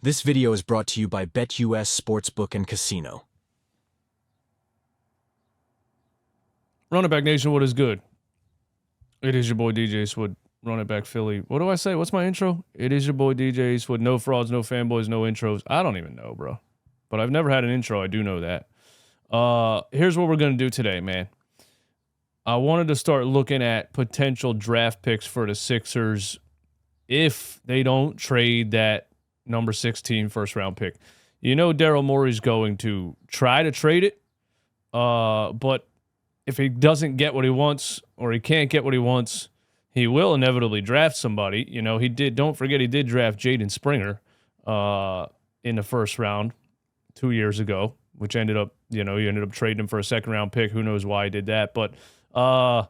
This video is brought to you by BetUS Sportsbook and Casino. Running back nation, what is good? It is your boy DJ Eastwood, running back Philly. What do I say? What's my intro? It is your boy DJ Eastwood. No frauds, no fanboys, no intros. I don't even know, bro. But I've never had an intro. I do know that. Here's what we're going to do today, man. I wanted to start looking at potential draft picks for the Sixers if they don't trade that number 16 first-round pick. You know Daryl Morey's going to try to trade it, but if he doesn't get what he wants or he can't get what he wants, he will inevitably draft somebody. You know, don't forget he did draft Jaden Springer in the first round 2 years ago, which ended up, he ended up trading him for a second-round pick. Who knows why he did that, but I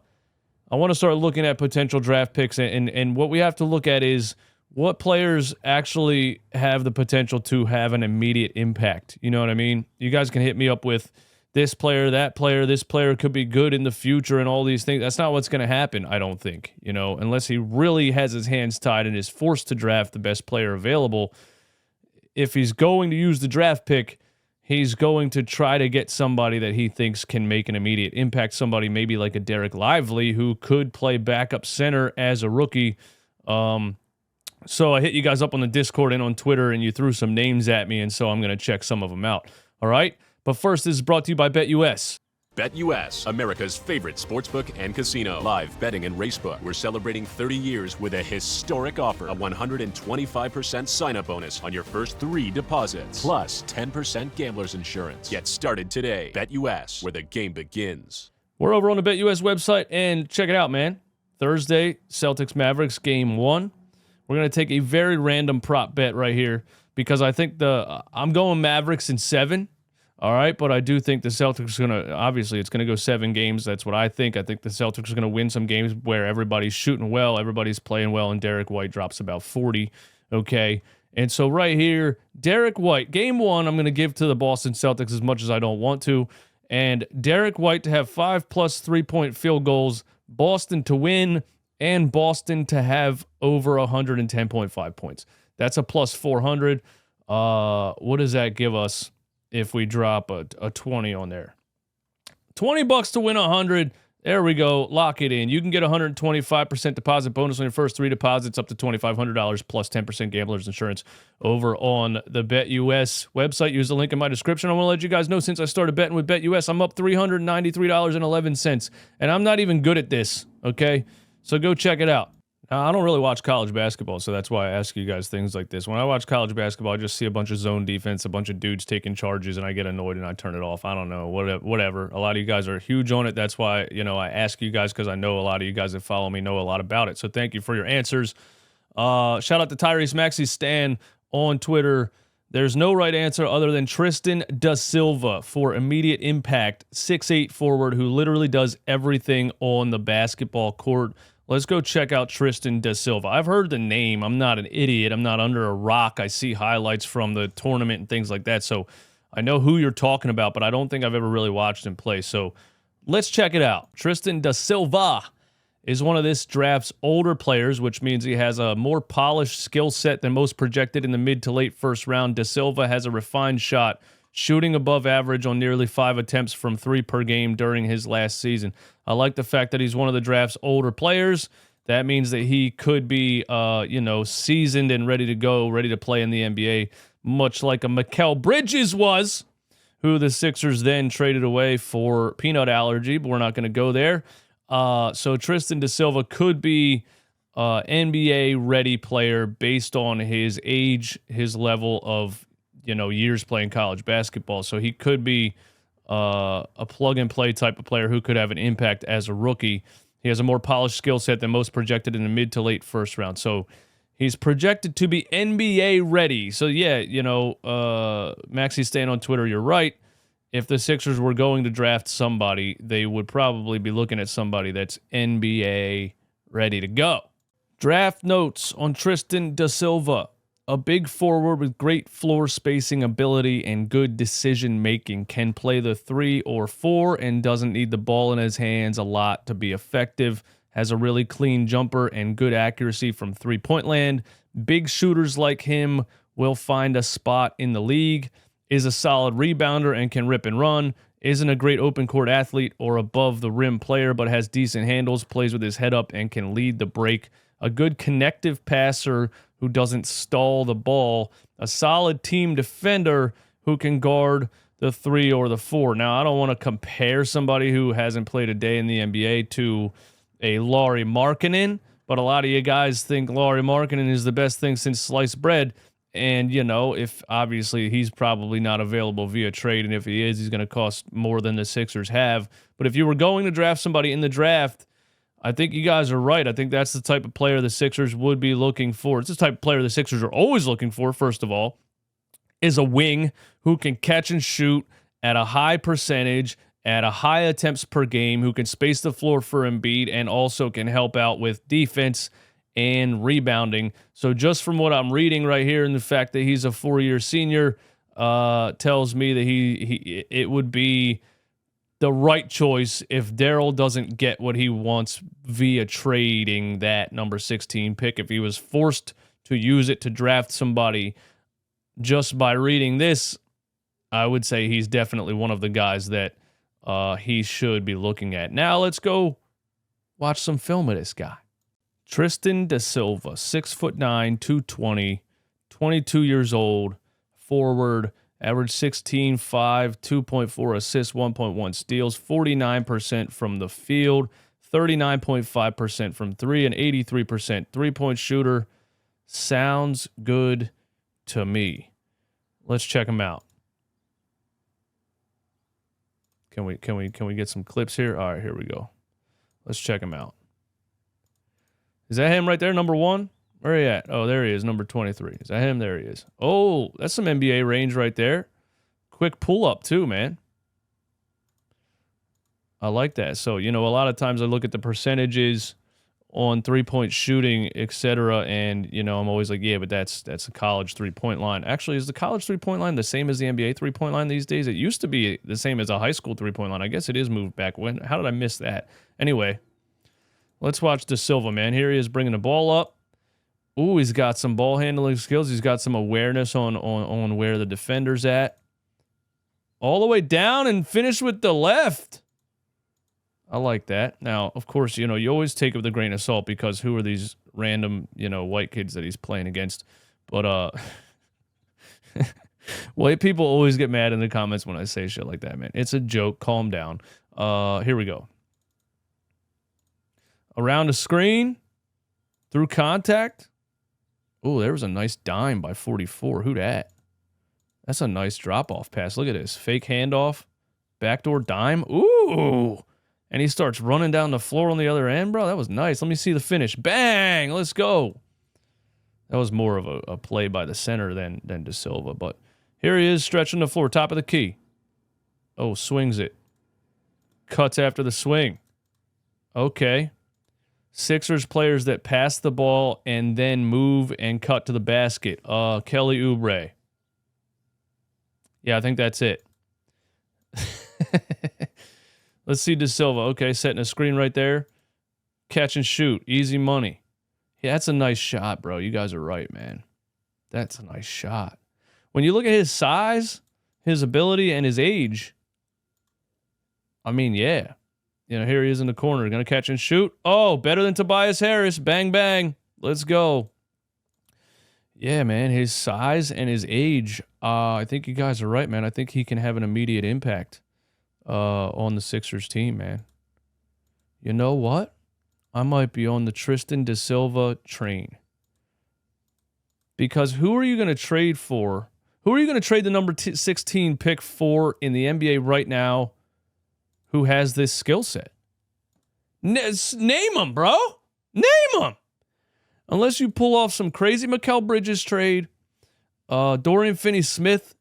want to start looking at potential draft picks, and what we have to look at is what players actually have the potential to have an immediate impact. You know what I mean? You guys can hit me up with this player, that player, this player could be good in the future and all these things. That's not what's going to happen, I don't think, unless he really has his hands tied and is forced to draft the best player available. If he's going to use the draft pick, he's going to try to get somebody that he thinks can make an immediate impact, somebody maybe like a Derek Lively who could play backup center as a rookie. So I hit you guys up on the Discord and on Twitter, and you threw some names at me, and so I'm going to check some of them out. All right? But first, this is brought to you by BetUS. BetUS, America's favorite sportsbook and casino. Live betting and racebook. We're celebrating 30 years with a historic offer. A 125% sign-up bonus on your first 3 deposits. Plus 10% gambler's insurance. Get started today. BetUS, where the game begins. We're over on the BetUS website, and check it out, man. Thursday, Celtics-Mavericks, Game 1. We're going to take a very random prop bet right here because I think I'm going Mavericks in 7. All right, but I do think the Celtics are going to, obviously, it's going to go 7 games. That's what I think. I think the Celtics are going to win some games where everybody's shooting well, everybody's playing well, and Derek White drops about 40, okay? And so right here, Derek White, Game 1, I'm going to give to the Boston Celtics as much as I don't want to, and Derek White to have 5+ 3-point field goals, Boston to win, and Boston to have over 110.5 points. That's a plus 400. What does that give us if we drop a 20 on there? $20 to win 100. There we go. Lock it in. You can get 125% deposit bonus on your first 3 deposits up to $2,500 plus 10% gambler's insurance over on the BetUS website. Use the link in my description. I want to let you guys know since I started betting with BetUS, I'm up $393.11, and I'm not even good at this, okay? So go check it out. Now, I don't really watch college basketball, so that's why I ask you guys things like this. When I watch college basketball, I just see a bunch of zone defense, a bunch of dudes taking charges, and I get annoyed and I turn it off. I don't know, whatever. A lot of you guys are huge on it. That's why, I ask you guys because I know a lot of you guys that follow me know a lot about it. So thank you for your answers. Shout out to Tyrese Maxey Stan on Twitter. There's no right answer other than Tristan da Silva for immediate impact, 6'8" forward who literally does everything on the basketball court. Let's go check out Tristan da Silva. I've heard the name. I'm not an idiot. I'm not under a rock. I see highlights from the tournament and things like that, so I know who you're talking about, but I don't think I've ever really watched him play. So let's check it out. Tristan da Silva is one of this draft's older players, which means he has a more polished skill set than most projected in the mid to late first round. Da Silva has a refined shot, shooting above average on nearly 5 attempts from 3 per game during his last season. I like the fact that he's one of the draft's older players. That means that he could be, seasoned and ready to go, ready to play in the NBA, much like a Mikal Bridges was, who the Sixers then traded away for peanut allergy, but we're not going to go there. So Tristan da Silva could be NBA-ready player based on his age, his level of, years playing college basketball. So he could be a plug-and-play type of player who could have an impact as a rookie. He has a more polished skill set than most projected in the mid to late first round. So he's projected to be NBA-ready. So, yeah, Maxie Stan on Twitter, you're right. If the Sixers were going to draft somebody, they would probably be looking at somebody that's NBA ready to go. Draft notes on Tristan da Silva. A big forward with great floor spacing ability and good decision making, can play the 3 or 4 and doesn't need the ball in his hands a lot to be effective. Has a really clean jumper and good accuracy from 3-point land. Big shooters like him will find a spot in the league, is a solid rebounder and can rip and run, isn't a great open court athlete or above the rim player, but has decent handles, plays with his head up, and can lead the break. A good connective passer who doesn't stall the ball. A solid team defender who can guard the 3 or the 4. Now, I don't want to compare somebody who hasn't played a day in the NBA to a Lauri Markkanen, but a lot of you guys think Lauri Markkanen is the best thing since sliced bread. And, if obviously he's probably not available via trade, and if he is, he's going to cost more than the Sixers have. But if you were going to draft somebody in the draft, I think you guys are right. I think that's the type of player the Sixers would be looking for. It's the type of player the Sixers are always looking for, first of all, is a wing who can catch and shoot at a high percentage, at a high attempts per game, who can space the floor for Embiid and also can help out with defense and rebounding. So just from what I'm reading right here, and the fact that he's a 4-year senior tells me that it would be the right choice if Daryl doesn't get what he wants via trading that number 16 pick. If he was forced to use it to draft somebody, just by reading this, I would say he's definitely one of the guys that he should be looking at. Now let's go watch some film of this guy. Tristan da Silva, 6'9", 220, 22 years old, forward, average 16.5, 2.4 assists, 1.1 steals, 49% from the field, 39.5% from 3, and 83% three-point shooter. Sounds good to me. Let's check him out. Can we get some clips here? All right, here we go. Let's check him out. Is that him right there, number 1? Where are you at? Oh, there he is, number 23. Is that him? There he is. Oh, that's some NBA range right there. Quick pull-up, too, man. I like that. So, a lot of times I look at the percentages on three-point shooting, etc., and, I'm always like, yeah, but that's a college three-point line. Actually, is the college three-point line the same as the NBA three-point line these days? It used to be the same as a high school three-point line. I guess it is moved back. How did I miss that? Anyway, let's watch Da Silva, man. Here he is bringing the ball up. Ooh, he's got some ball handling skills. He's got some awareness on where the defender's at. All the way down and finish with the left. I like that. Now, of course, you always take it with a grain of salt because who are these random, white kids that he's playing against? But white people always get mad in the comments when I say shit like that, man. It's a joke. Calm down. Here we go. Around the screen, through contact. Oh, there was a nice dime by 44. Who dat? That's a nice drop-off pass. Look at this. Fake handoff. Backdoor dime. Ooh. And he starts running down the floor on the other end, bro. That was nice. Let me see the finish. Bang. Let's go. That was more of a play by the center than Da Silva. But here he is stretching the floor. Top of the key. Oh, swings it. Cuts after the swing. Okay. Sixers players that pass the ball and then move and cut to the basket. Kelly Oubre. Yeah, I think that's it. Let's see Da Silva. Okay, setting a screen right there. Catch and shoot. Easy money. Yeah, that's a nice shot, bro. You guys are right, man. That's a nice shot. When you look at his size, his ability, and his age, I mean, yeah. Here he is in the corner. Going to catch and shoot. Oh, better than Tobias Harris. Bang, bang. Let's go. Yeah, man. His size and his age, I think you guys are right, man. I think he can have an immediate impact on the Sixers team, man. You know what? I might be on the Tristan da Silva train. Because who are you going to trade for? Who are you going to trade the number 16 pick for in the NBA right now who has this skill set? Name them, bro. Name them. Unless you pull off some crazy Mikal Bridges trade. Dorian Finney-Smith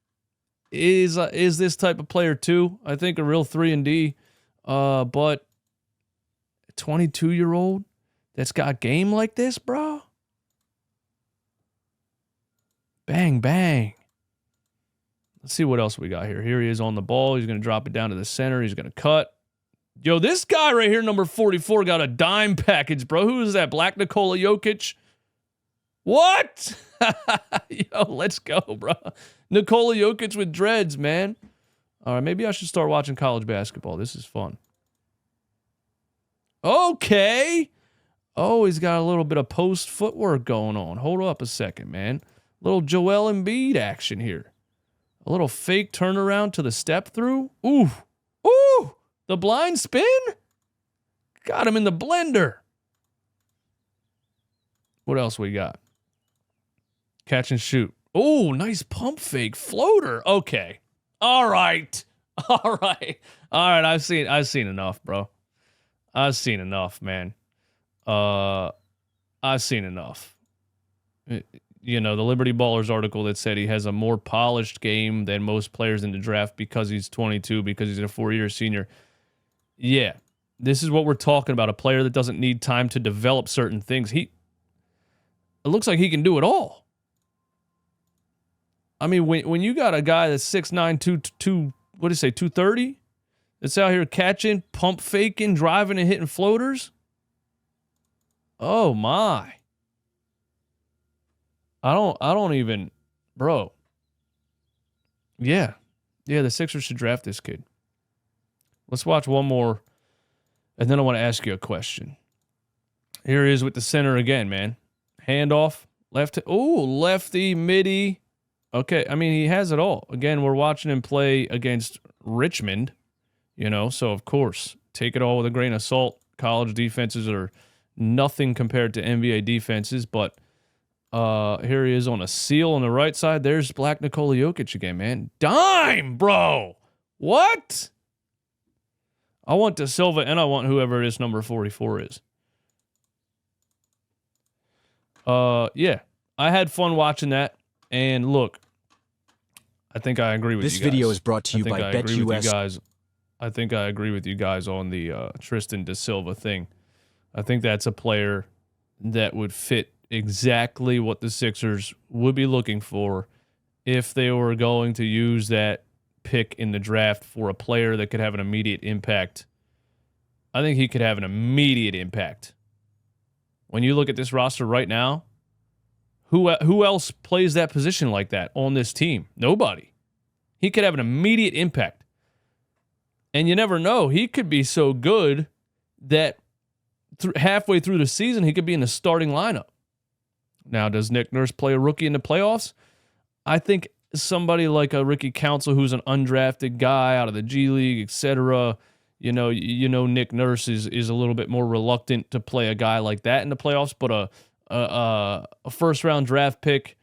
is this type of player too. I think a real 3-and-D. But a 22-year-old that's got game like this, bro. Bang, bang. Let's see what else we got here. Here he is on the ball. He's going to drop it down to the center. He's going to cut. Yo, this guy right here, number 44, got a dime package, bro. Who is that? Black Nikola Jokic? What? Yo, let's go, bro. Nikola Jokic with dreads, man. All right, maybe I should start watching college basketball. This is fun. Okay. Oh, he's got a little bit of post footwork going on. Hold up a second, man. Little Joel Embiid action here. A little fake turnaround to the step through. Ooh. Ooh. The blind spin. Got him in the blender. What else we got? Catch and shoot. Oh, nice pump fake floater. Okay. All right. All right. All right. I've seen enough, bro. I've seen enough, man. I've seen enough. You know, the Liberty Ballers article that said he has a more polished game than most players in the draft because he's 22, because he's a 4-year senior. Yeah. This is what we're talking about. A player that doesn't need time to develop certain things. It looks like he can do it all. I mean, when you got a guy that's 6'9", 230, that's out here catching, pump faking, driving and hitting floaters. Oh my. I don't even, bro. Yeah. Yeah, the Sixers should draft this kid. Let's watch one more, and then I want to ask you a question. Here he is with the center again, man. Handoff, lefty, midi. Okay, I mean, he has it all. Again, we're watching him play against Richmond, so of course, take it all with a grain of salt. College defenses are nothing compared to NBA defenses, but here he is on a seal on the right side. There's Black Nikola Jokic again, man. Dime, bro. What? I want Da Silva, and I want whoever it is, number 44 is. Yeah, I had fun watching that. And look, I think I agree with you guys. This video is brought to you by BetUS. I think I agree with you guys on the Tristan da Silva thing. I think that's a player that would fit exactly what the Sixers would be looking for if they were going to use that pick in the draft for a player that could have an immediate impact. I think he could have an immediate impact. When you look at this roster right now, who else plays that position like that on this team? Nobody. He could have an immediate impact. And you never know. He could be so good that halfway through the season, he could be in the starting lineup. Now, does Nick Nurse play a rookie in the playoffs? I think somebody like a Ricky Council, who's an undrafted guy out of the G League, etc., Nick Nurse is a little bit more reluctant to play a guy like that in the playoffs, but a first-round draft pick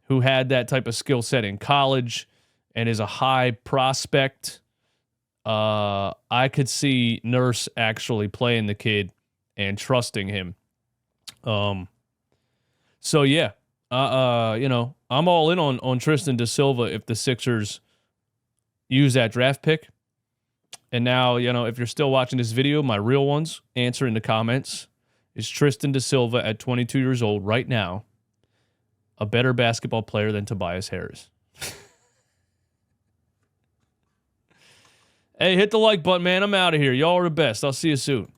who had that type of skill set in college and is a high prospect, I could see Nurse actually playing the kid and trusting him. So, yeah, I'm all in on Tristan da Silva if the Sixers use that draft pick. And now, if you're still watching this video, my real ones, answer in the comments. Is Tristan da Silva at 22 years old right now a better basketball player than Tobias Harris? Hey, hit the like button, man. I'm out of here. Y'all are the best. I'll see you soon.